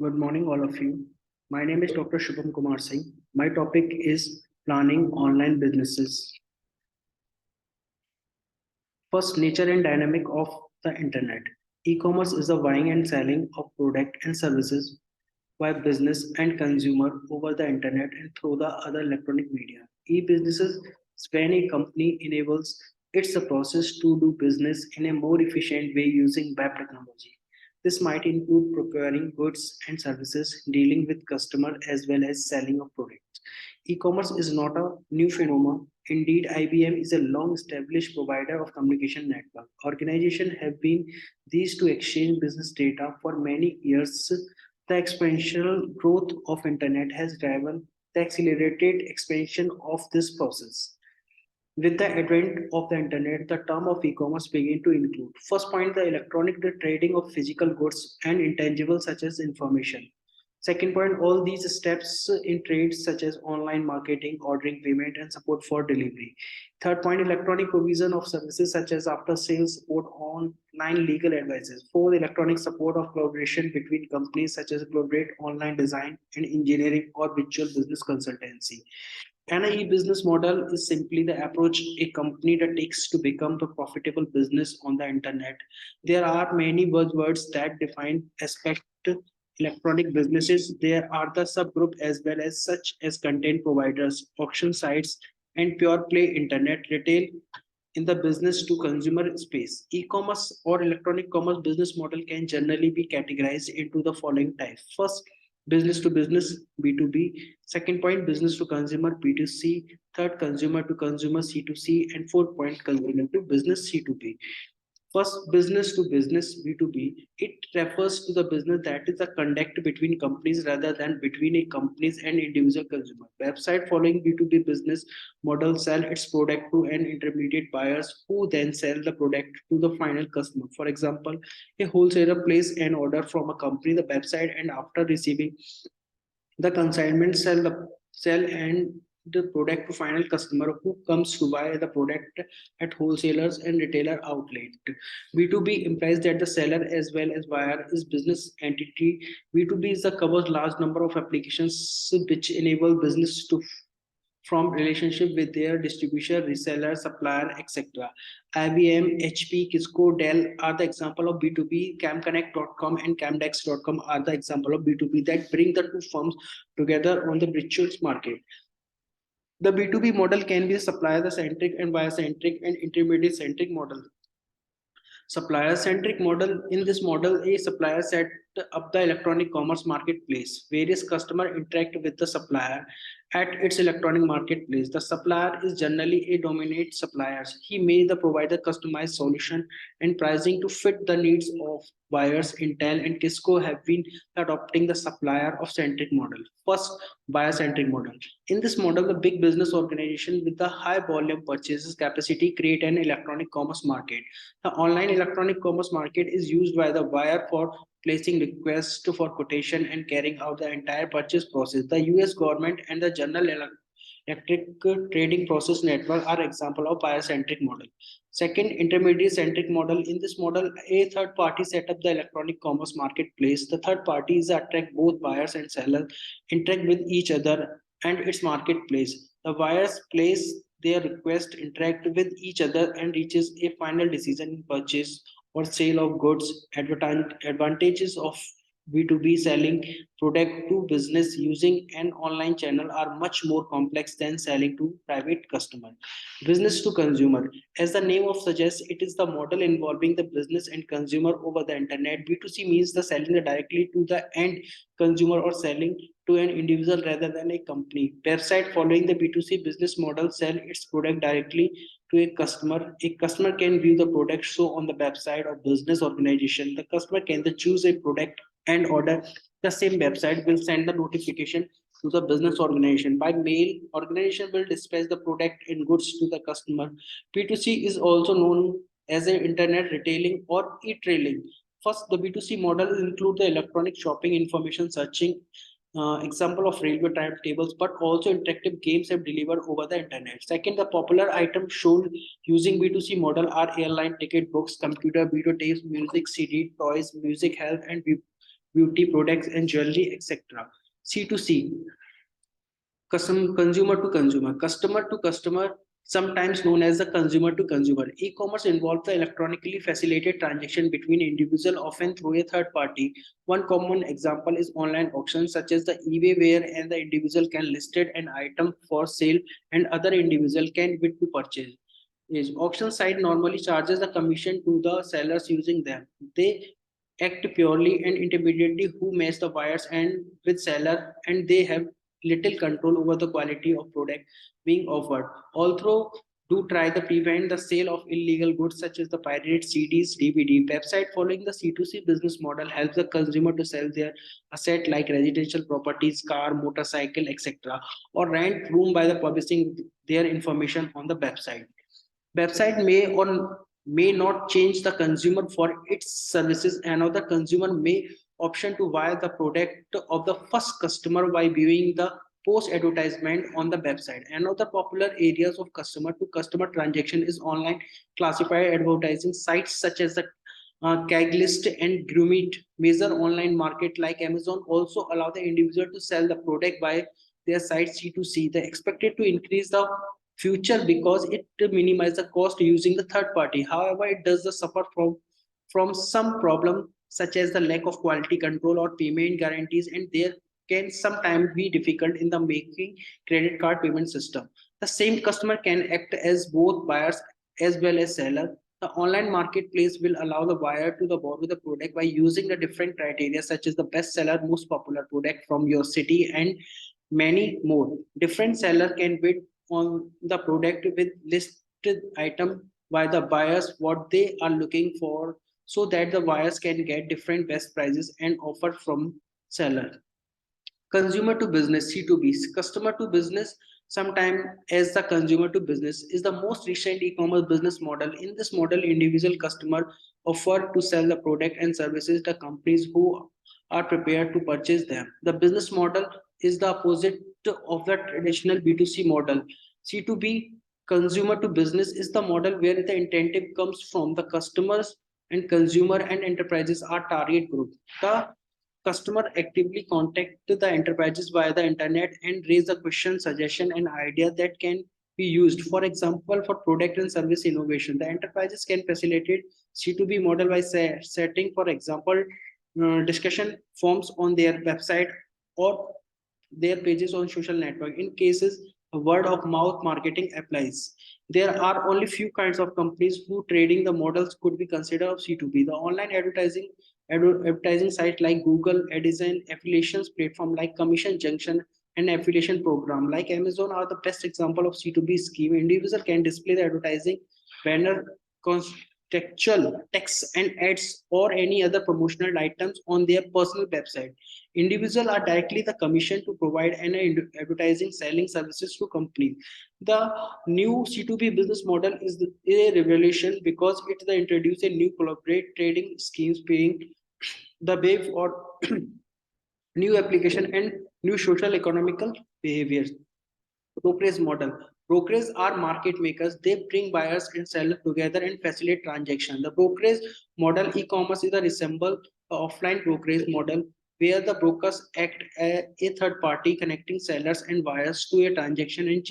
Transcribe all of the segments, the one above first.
Good morning, all of you. My name is Dr. Shubham Kumar Singh. My topic is planning online businesses. First, nature and dynamic of the internet. E-commerce is the buying and selling of product and services by business and consumer over the internet and through the other electronic media. E-businesses, when a company enables its process to do business in a more efficient way using web technology. This might include procuring goods and services, dealing with customer as well as selling of products. E-commerce is not a new phenomenon. Indeed, IBM is a long-established provider of communication network. Organizations have been these to exchange business data for many years. The exponential growth of internet has driven the accelerated expansion of this process. With the advent of the internet, the term of e-commerce began to include first point the electronic trading of physical goods and intangibles such as information. Second point, all these steps in trades such as online marketing, ordering payment, and support for delivery. Third point, electronic provision of services such as after sales support, online legal advices. Fourth, electronic support of collaboration between companies such as collaborate online design and engineering or virtual business consultancy. An e-business model is simply the approach a company that takes to become the profitable business on the internet. There are many buzzwords that define aspect electronic businesses. There are the subgroup as well as such as content providers, auction sites, and pure play internet retail in the business to consumer space. E-commerce or electronic commerce business model can generally be categorized into the following types. First, business to business B2B. Second point, business to consumer B2C. Third, consumer to consumer C2C. And fourth point, consumer to business C2B. First, business to business B2B. It refers to the business that is a conduct between companies rather than between a companies and individual consumer. Website following B2B business model sell its product to an intermediate buyers who then sell the product to the final customer. For example, a wholesaler place an order from a company, the website, and after receiving the consignment sell and the product to final customer who comes to buy the product at wholesalers and retailer outlet. B2B implies that the seller as well as buyer is business entity. B2B is the covers large number of applications which enable business to from relationship with their distribution, reseller, supplier, etc. IBM, HP, Kisco, Dell are the example of B2B. CamConnect.com and Camdex.com are the example of B2B that bring the two firms together on the virtual market. The B2B model can be supplier centric and buyer centric and intermediate centric model. Supplier centric model. In this model, a supplier set up the electronic commerce marketplace. Various customers interact with the supplier at its electronic marketplace. The supplier is generally a dominant supplier. He may the provider customized solution and pricing to fit the needs of buyers. Intel and Kisco have been adopting the supplier of centric model. First, buyer centric model. In this model, the big business organization with the high volume purchases capacity create an electronic commerce market. The online electronic commerce market is used by the buyer for placing requests for quotation and carrying out the entire purchase process. The US government and the General Electric Trading Process Network are example of buyer-centric model. Second, intermediate-centric model. In this model, a third party set up the electronic commerce marketplace. The third party is attract both buyers and sellers, interact with each other and its marketplace. The buyers place their request, interact with each other, and reaches a final decision in purchase or sale of goods. Advantages of B2B selling product to business using an online channel are much more complex than selling to private customer. Business to consumer. As the name of suggests, it is the model involving the business and consumer over the internet. B2C means the selling directly to the end consumer or selling to an individual rather than a company. Website following the B2C business model sell its product directly to a customer. A customer can view the product show on the website of business organization. The customer can choose a product and order. The same website will send the notification to the business organization. By mail, organization will dispatch the product and goods to the customer. B2C is also known as an internet retailing or e-trailing. First, the B2C model include the electronic shopping information searching, example of railway timetables, but also interactive games have delivered over the internet. Second, the popular items sold using B2C model are airline ticket books, computer, video tapes, music, CD, toys, music, health, and beauty products, and jewelry, etc. C2C, consumer to consumer, customer to customer, sometimes known as the consumer to consumer. E-commerce involves the electronically facilitated transaction between individual, often through a third party. One common example is online auctions such as the eBay, where and the individual can listed an item for sale and other individual can bid to purchase. Is auction site normally charges the commission to the sellers using them. They act purely and independently who match the buyers and with seller, and they have little control over the quality of product being offered. Although do try to prevent the sale of illegal goods such as the pirated CDs, DVD. Website following the C2C business model helps the consumer to sell their asset like residential properties, car, motorcycle, etc., or rent room by the publishing their information on the website. Website may or may not change the consumer for its services. Another consumer may option to buy the product of the first customer by viewing the post advertisement on the website. Another popular areas of customer to customer transaction is online classified advertising sites such as the Caglist and Grumit. Major online market like Amazon also allow the individual to sell the product by their site C2C. They expected to increase the future because it minimizes the cost using the third party. However, it does the suffer from some problem such as the lack of quality control or payment guarantees, and there can sometimes be difficult in the making credit card payment system. The same customer can act as both buyers as well as seller. The online marketplace will allow the buyer to the borrow the product by using the different criteria such as the best seller, most popular product from your city, and many more. Different seller can bid on the product with listed item by the buyers what they are looking for, so that the buyers can get different best prices and offer from seller. Consumer to business, C2B, customer to business, sometime as the consumer to business, is the most recent e-commerce business model. In this model, individual customer offer to sell the product and services the companies who are prepared to purchase them. The business model is the opposite of the traditional B2C model. C2B, consumer to business, is the model where the incentive comes from the customers, and consumer and enterprises are target group. The customer actively contact the enterprises via the internet and raise a question, suggestion, and idea that can be used. For example, for product and service innovation, the enterprises can facilitate C2B model by setting, for example, discussion forms on their website or their pages on social network. In cases word of mouth marketing applies, there are only few kinds of companies who trading the models could be considered of C2B. The online advertising site like Google, Edison, affiliations platform like Commission Junction, and affiliation program like Amazon are the best example of C2B scheme. Individual can display the advertising banner, contextual text and ads, or any other promotional items on their personal website. Individuals are directly the commission to provide an advertising selling services to companies. The new C2B business model is a revolution because it introduces a new collaborate trading schemes, paying the way for new application and new social economical behaviors. Brokerage model. Brokers are market makers. They bring buyers and sellers together and facilitate transaction. The brokerage model e-commerce is a resemble offline brokerage model where the brokers act as a third party connecting sellers and buyers to a transaction and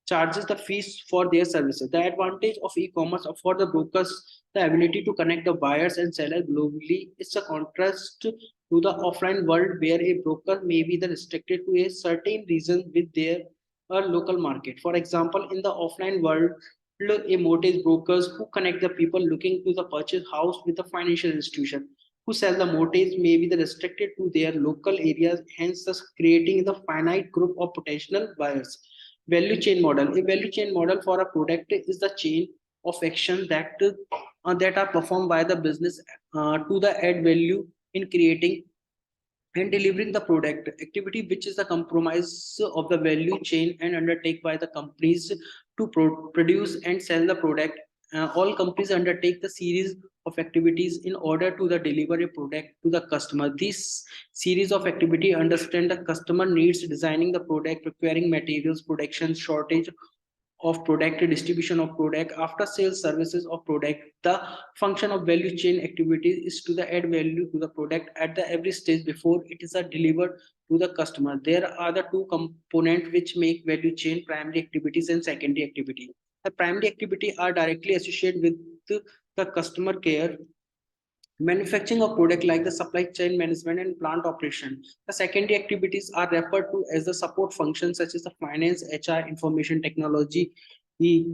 charges the fees for their services. The advantage of e-commerce for the brokers the ability to connect the buyers and sellers globally. Is a contrast to the offline world where a broker may be the restricted to a certain region with their local market. For example, in the offline world, a mortgage brokers who connect the people looking to the purchase house with the financial institution who sell the mortgage may be the restricted to their local areas, hence thus creating the finite group of potential buyers. Value chain model. A value chain model for a product is the chain of action that are performed by the business to the add value in creating and delivering the product activity, which is the compromise of the value chain and undertake by the companies to produce and sell the product. All companies undertake the series of activities in order to the deliver a product to the customer. This series of activity understand the customer needs, designing the product, preparing materials, production, shortage of product, distribution of product, after sales services of product. The function of value chain activities is to the add value to the product at the every stage before it is delivered to the customer. There are the two components which make value chain: primary activities and secondary activity. The primary activity are directly associated with the customer care, manufacturing of product like the supply chain management and plant operation. The secondary activities are referred to as the support functions such as the finance, HR, information technology. The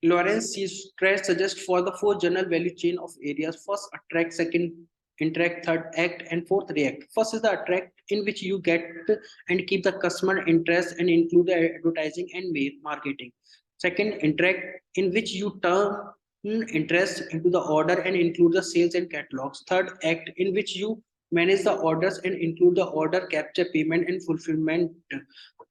Lawrence stress suggests for the four general value chain of areas: first attract, second interact, third act, and fourth react. First is the attract, in which you get and keep the customer interest and include the advertising and marketing. Second, interact, in which you turn interest into the order and include the sales and catalogs. Third, act, in which you manage the orders and include the order capture, payment, and fulfillment.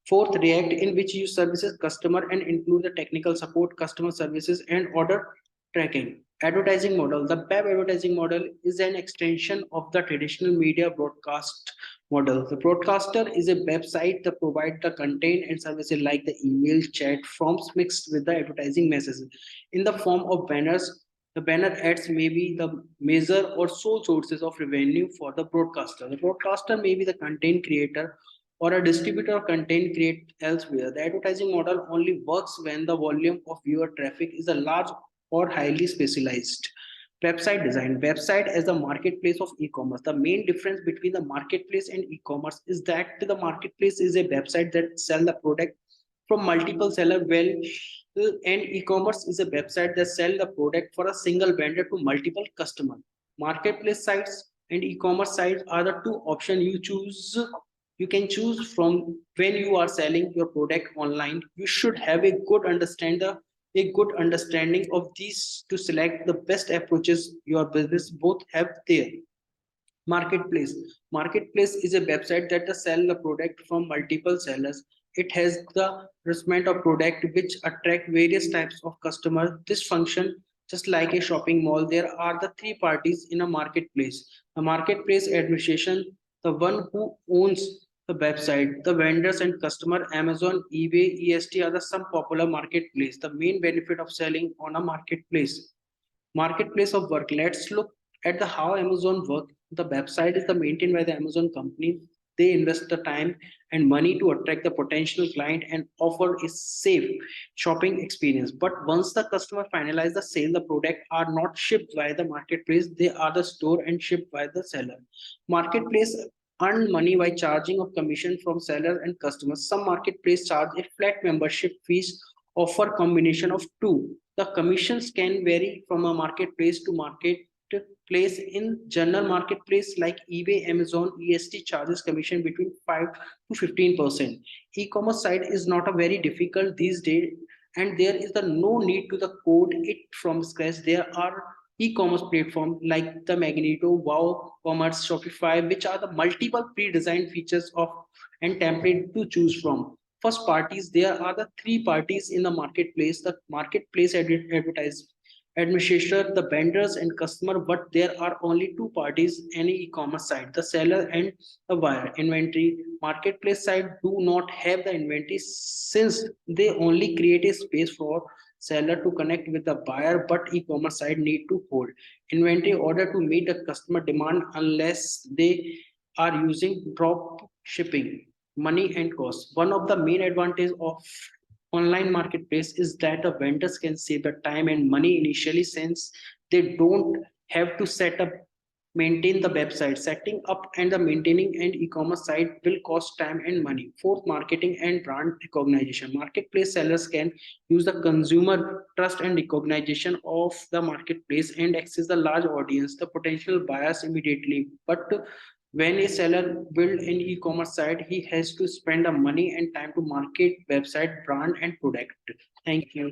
Fourth, react, in which you services customer and include the technical support, customer services, and order tracking. Advertising model. The web advertising model is an extension of the traditional media broadcast model. The broadcaster is a website that provides the content and services like the email, chat, forms mixed with the advertising messages in the form of banners. The banner ads may be the major or sole sources of revenue for the broadcaster. The broadcaster may be the content creator or a distributor of content created elsewhere. The advertising model only works when the volume of viewer traffic is a large or highly specialized. Website design. Website as the marketplace of e-commerce. The main difference between the marketplace and e-commerce is that the marketplace is a website that sells the product from multiple sellers, well, and e-commerce is a website that sells the product for a single vendor to multiple customers. Marketplace sites and e-commerce sites are the two options you can choose from when you are selling your product online. You should have a good understanding of these to select the best approaches your business both have there. Marketplace is a website that sell the product from multiple sellers. It has the assortment of product which attract various types of customers. This function just like a shopping mall. There are the three parties in a marketplace: the marketplace administration, the one who owns the website, the vendors and customer. Amazon, eBay, EST are the some popular marketplace. The main benefit of selling on a marketplace of work. Let's look at the how Amazon work. The website is the maintained by the Amazon company. They invest the time and money to attract the potential client and offer a safe shopping experience. But once the customer finalize the sale, the product are not shipped by the marketplace. They are the store and shipped by the seller. Marketplace earn money by charging of commission from seller and customers. Some marketplace charge a flat membership fees, offer combination of two. The commissions can vary from a marketplace to marketplace. In general, marketplace like eBay, Amazon, EST charges commission between 5 to 15%. E-commerce site is not a very difficult these days, and there is the no need to the code it from scratch. There are e-commerce platform like the Magneto, Wow, Commerce, Shopify, which are the multiple pre-designed features of and template to choose from. First parties, there are the three parties in the marketplace: the marketplace advertise administrator, the vendors and customer. But there are only two parties any e-commerce site: the seller and the buyer. Inventory. Marketplace site do not have the inventory since they only create a space for seller to connect with the buyer, but e-commerce site need to hold inventory in order to meet the customer demand unless they are using drop shipping. Money and cost. One of the main advantages of online marketplace is that the vendors can save the time and money initially, since they don't have to set up maintain the website. Setting up and the maintaining an e-commerce site will cost time and money. Fourth, marketing and brand recognition. Marketplace sellers can use the consumer trust and recognition of the marketplace and access the large audience, the potential buyers immediately. But when a seller build an e-commerce site, he has to spend the money and time to market website, brand, and product. Thank you.